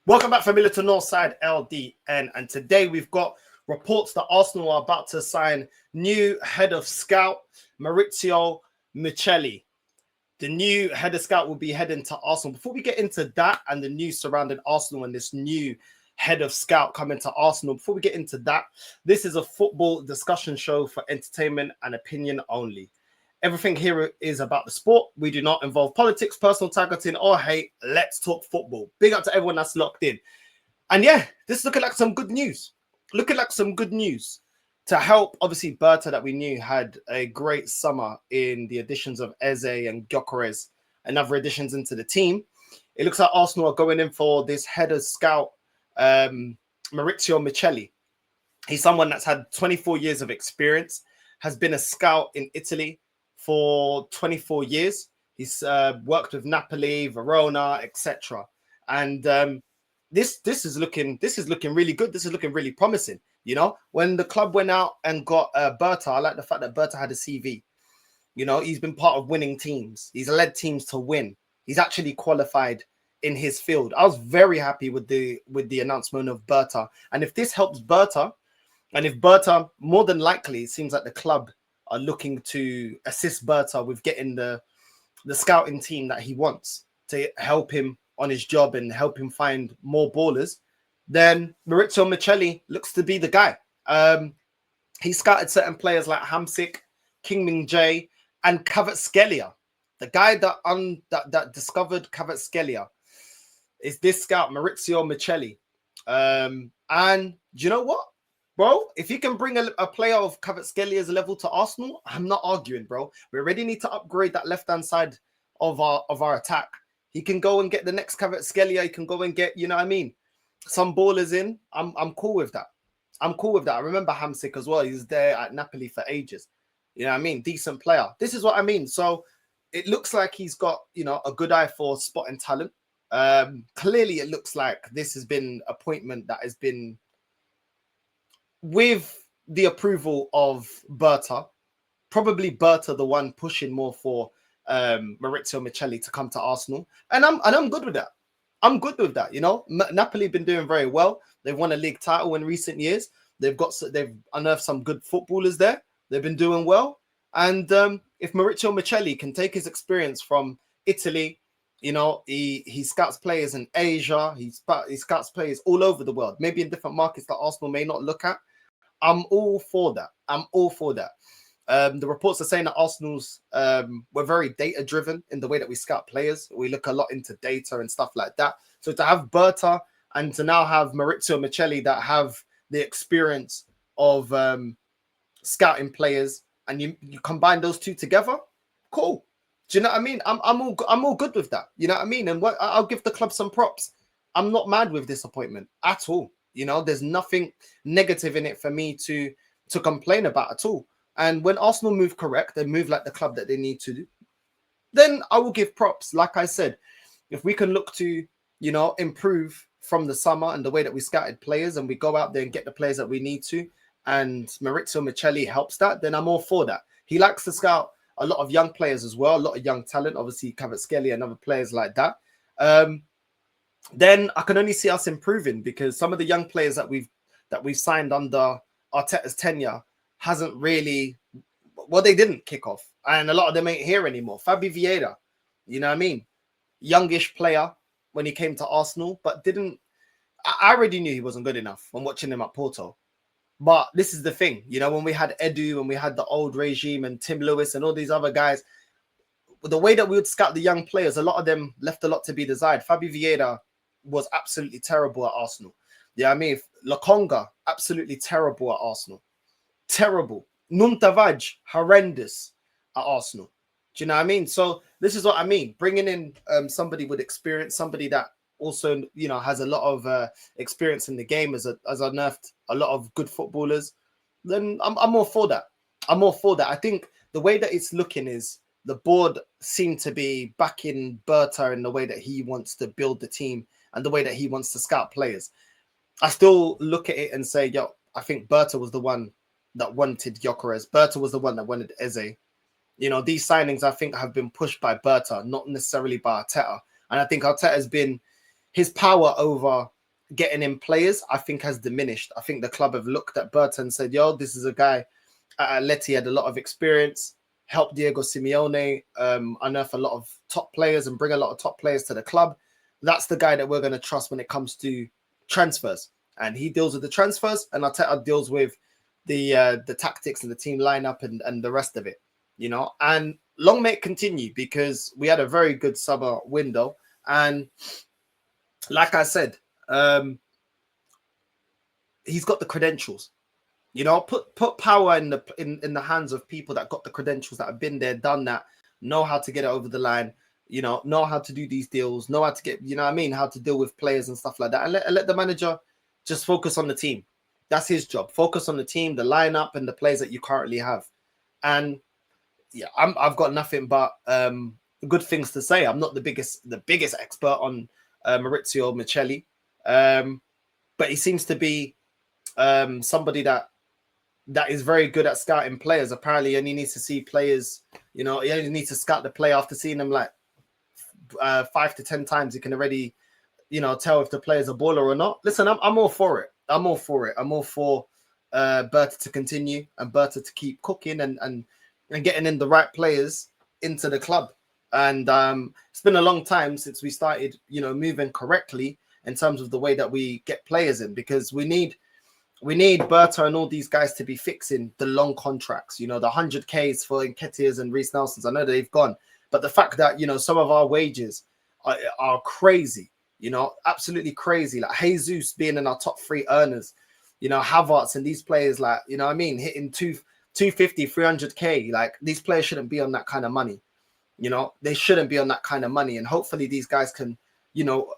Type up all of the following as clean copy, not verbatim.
Welcome back, familiar, to Northside LDN. And today we've got reports that Arsenal are about to sign new head of scout, Maurizio Michelli. The new head of scout will be heading to Arsenal. Before we get into that and the news surrounding Arsenal and this new head of scout coming to Arsenal, before we get into that, this is a football discussion show for entertainment and opinion only. Everything here is about the sport. We do not involve politics, personal targeting, or hate. Let's talk football. Big up to everyone that's locked in. And yeah, this is looking like some good news. Looking like some good news to help, obviously, Berta, that we knew had a great summer in the additions of Eze and Gyökeres and other additions into the team. It looks like Arsenal are going in for this head of scout, Maurizio Michelli. He's someone that's had 24 years of experience, has been a scout in Italy for 24 years. He's worked with Napoli, Verona, etc. And this is looking really good. This is looking really promising. You know, when the club went out and got Berta, I like the fact that Berta had a CV. You know, he's been part of winning teams. He's led teams to win. He's actually qualified in his field. I was very happy with the announcement of Berta. And if this helps Berta, and if Berta, more than likely, it seems like the club are looking to assist Berta with getting the scouting team that he wants to help him on his job and help him find more ballers, then Maurizio Michelli looks to be the guy. He scouted certain players like Hamsik, King-Min-jae, and Kvaratskhelia. The guy that discovered Kvaratskhelia is this scout, Maurizio Michelli. And do you know what? Bro, if you can bring a player of Kvaratskelia's level to Arsenal, I'm not arguing, bro. We already need to upgrade that left-hand side of our attack. He can go and get the next Kvaratskhelia. He can go and get, you know what I mean, some ballers in. I'm cool with that. I'm cool with that. I remember Hamsik as well. He was there at Napoli for ages. You know what I mean? Decent player. This is what I mean. So it looks like he's got, you know, a good eye for spotting talent. Clearly, it looks like this has been an appointment that has been with the approval of Berta, probably Berta the one pushing more for Maurizio Michelli to come to Arsenal, and I'm good with that. I'm good with that. You know, Napoli been doing very well. They've won a league title in recent years. They've unearthed some good footballers there. They've been doing well, and if Maurizio Michelli can take his experience from Italy, you know, he scouts players in Asia. He scouts players all over the world, maybe in different markets that Arsenal may not look at. I'm all for that. I'm all for that. The reports are saying that Arsenal's we're very data driven in the way that we scout players. We look a lot into data and stuff like that. So to have Berta and to now have Maurizio Michelli that have the experience of scouting players, and you combine those two together, cool. Do you know what I mean? I'm all good with that. You know what I mean? And I'll give the club some props. I'm not mad with this appointment at all. You know, there's nothing negative in it for me to complain about at all. And when Arsenal move correct, they move like the club that they need to do, then I will give props. Like I said, if we can look to, you know, improve from the summer and the way that we scouted players and we go out there and get the players that we need to, and Maurizio Michelli helps that, then I'm all for that. He likes to scout a lot of young players as well, a lot of young talent, obviously Kvaratskhelia and other players like that. Then I can only see us improving because some of the young players that we've signed under Arteta's tenure hasn't really, well, they didn't kick off, and a lot of them ain't here anymore. Fabi Vieira, you know what I mean, youngish player when he came to Arsenal, but didn't. I already knew he wasn't good enough when watching him at Porto. But this is the thing, you know, when we had Edu and we had the old regime and Tim Lewis and all these other guys, the way that we would scout the young players, a lot of them left a lot to be desired. Fabi Vieira was absolutely terrible at Arsenal. Yeah, I mean, Lokonga, absolutely terrible at Arsenal. Terrible. Numtavaj, horrendous at Arsenal. Do you know what I mean? So this is what I mean. Bringing in somebody with experience, somebody that also, you know, has a lot of experience in the game, has unearthed a lot of good footballers, then I'm all for that. I'm all for that. I think the way that it's looking is the board seem to be backing Berta in the way that he wants to build the team and the way that he wants to scout players. I still look at it and say, yo, I think Berta was the one that wanted Gyökeres. Berta was the one that wanted Eze. You know, these signings, I think, have been pushed by Berta, not necessarily by Arteta. And I think Arteta has been, his power over getting in players, I think, has diminished. I think the club have looked at Berta and said, yo, this is a guy at Atleti, had a lot of experience, helped Diego Simeone unearth a lot of top players and bring a lot of top players to the club. That's the guy that we're going to trust when it comes to transfers. And he deals with the transfers, and Arteta deals with the tactics and the team lineup and the rest of it, you know. And long may it continue, because we had a very good summer window. And like I said, he's got the credentials. You know, put power in the hands of people that got the credentials, that have been there, done that, know how to get it over the line, you know how to do these deals, know how to get, you know what I mean, how to deal with players and stuff like that. And let the manager just focus on the team. That's his job. Focus on the team, the lineup, and the players that you currently have. And yeah, I've got nothing but good things to say. I'm not the biggest expert on Maurizio Michelli, but he seems to be somebody that is very good at scouting players. Apparently, he only needs to see players, you know, he only needs to scout the player after seeing them like 5 to 10 times. He can already, you know, tell if the player's a baller or not. Listen, I'm all for it. I'm all for it. I'm all for Berta to continue and Berta to keep cooking and getting in the right players into the club. And it's been a long time since we started, you know, moving correctly in terms of the way that we get players in, because we need Berta and all these guys to be fixing the long contracts, you know, the 100Ks for Nketiahs and Reece Nelsons. I know they've gone, but the fact that, you know, some of our wages are crazy, you know, absolutely crazy. Like Jesus being in our top 3 earners, you know, Havertz and these players, like, you know what I mean, hitting 250, 300K. Like, these players shouldn't be on that kind of money. You know, they shouldn't be on that kind of money. And hopefully these guys can, you know,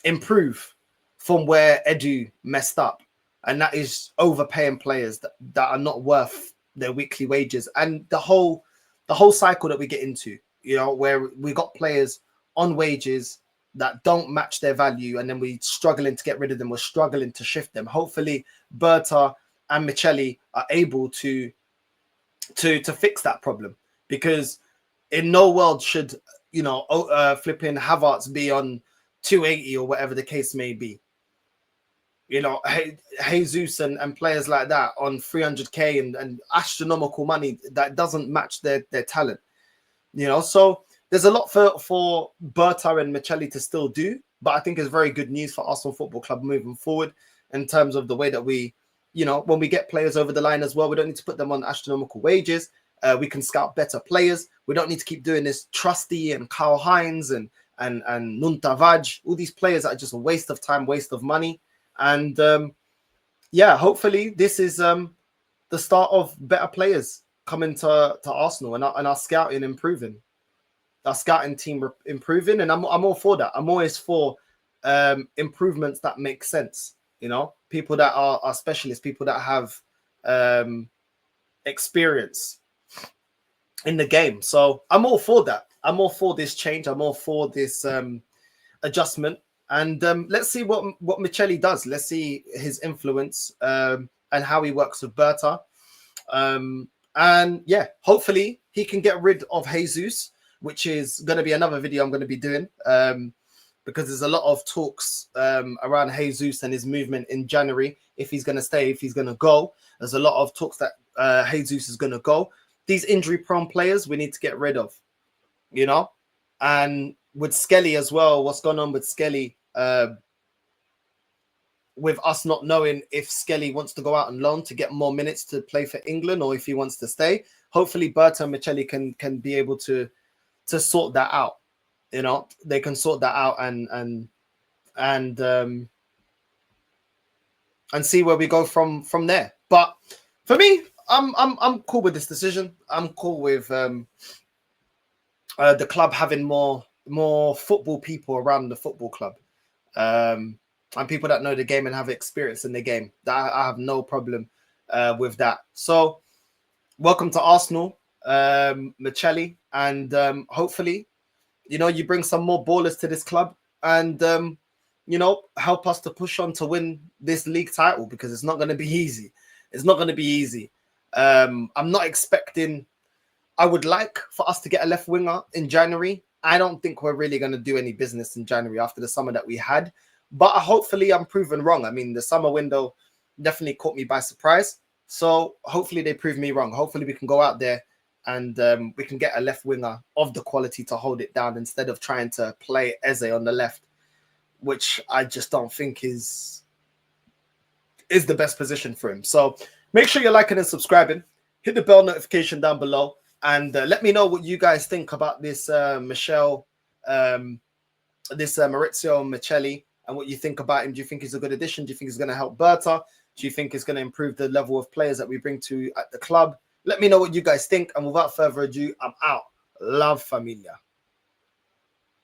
improve from where Edu messed up. And that is overpaying players that are not worth their weekly wages. And the whole cycle that we get into, you know, where we got players on wages that don't match their value, and then we're struggling to get rid of them. We're struggling to shift them. Hopefully Berta and Michelli are able to fix that problem, because in no world should, you know, flipping Havertz be on 280 or whatever the case may be. You know, Jesus and players like that on 300K and astronomical money that doesn't match their talent. You know, so there's a lot for Berta and Michelli to still do, but I think it's very good news for Arsenal Football Club moving forward in terms of the way that we, you know, when we get players over the line as well, we don't need to put them on astronomical wages. We can scout better players. We don't need to keep doing this Trusty and Karl Heinz and Nuntavaj, all these players that are just a waste of time, waste of money. And yeah, hopefully this is the start of better players coming to Arsenal and our scouting improving, our scouting team improving. And I'm all for that. I'm always for improvements that make sense. You know, people that are specialists, people that have experience in the game. So I'm all for that. I'm all for this change. I'm all for this adjustment. And let's see what Michelli does. Let's see his influence and how he works with Berta. And yeah, hopefully he can get rid of Jesus, which is going to be another video I'm going to be doing, because there's a lot of talks around Jesus and his movement in January. If he's going to stay, if he's going to go. There's a lot of talks that Jesus is going to go. These injury-prone players we need to get rid of, you know. And with Skelly as well, what's going on with Skelly? With us not knowing if Skelly wants to go out on loan to get more minutes to play for England, or if he wants to stay. Hopefully Berta and Michelli can be able to sort that out. You know, they can sort that out and see where we go from there. But for me, I'm cool with this decision. I'm cool with the club having more football people around the football club, and people that know the game and have experience in the game. That I have no problem with that. So welcome to Arsenal, Michelli, and hopefully, you know, you bring some more ballers to this club and you know, help us to push on to win this league title, because it's not going to be easy. It's not going to be easy. I'm not expecting. I would like for us to get a left winger in January. I don't think we're really going to do any business in January after the summer that we had. but hopefully I'm proven wrong. I mean, the summer window definitely caught me by surprise. So hopefully they prove me wrong. Hopefully we can go out there and we can get a left winger of the quality to hold it down instead of trying to play Eze on the left, which I just don't think is the best position for him. So make sure you're liking and subscribing. Hit the bell notification down below, and let me know what you guys think about this Maurizio Michelli, and what you think about him. Do you think he's a good addition? Do you think he's going to help Berta? Do you think it's going to improve the level of players that we bring to at the club? Let me know what you guys think. And without further ado, I'm out. Love, familia.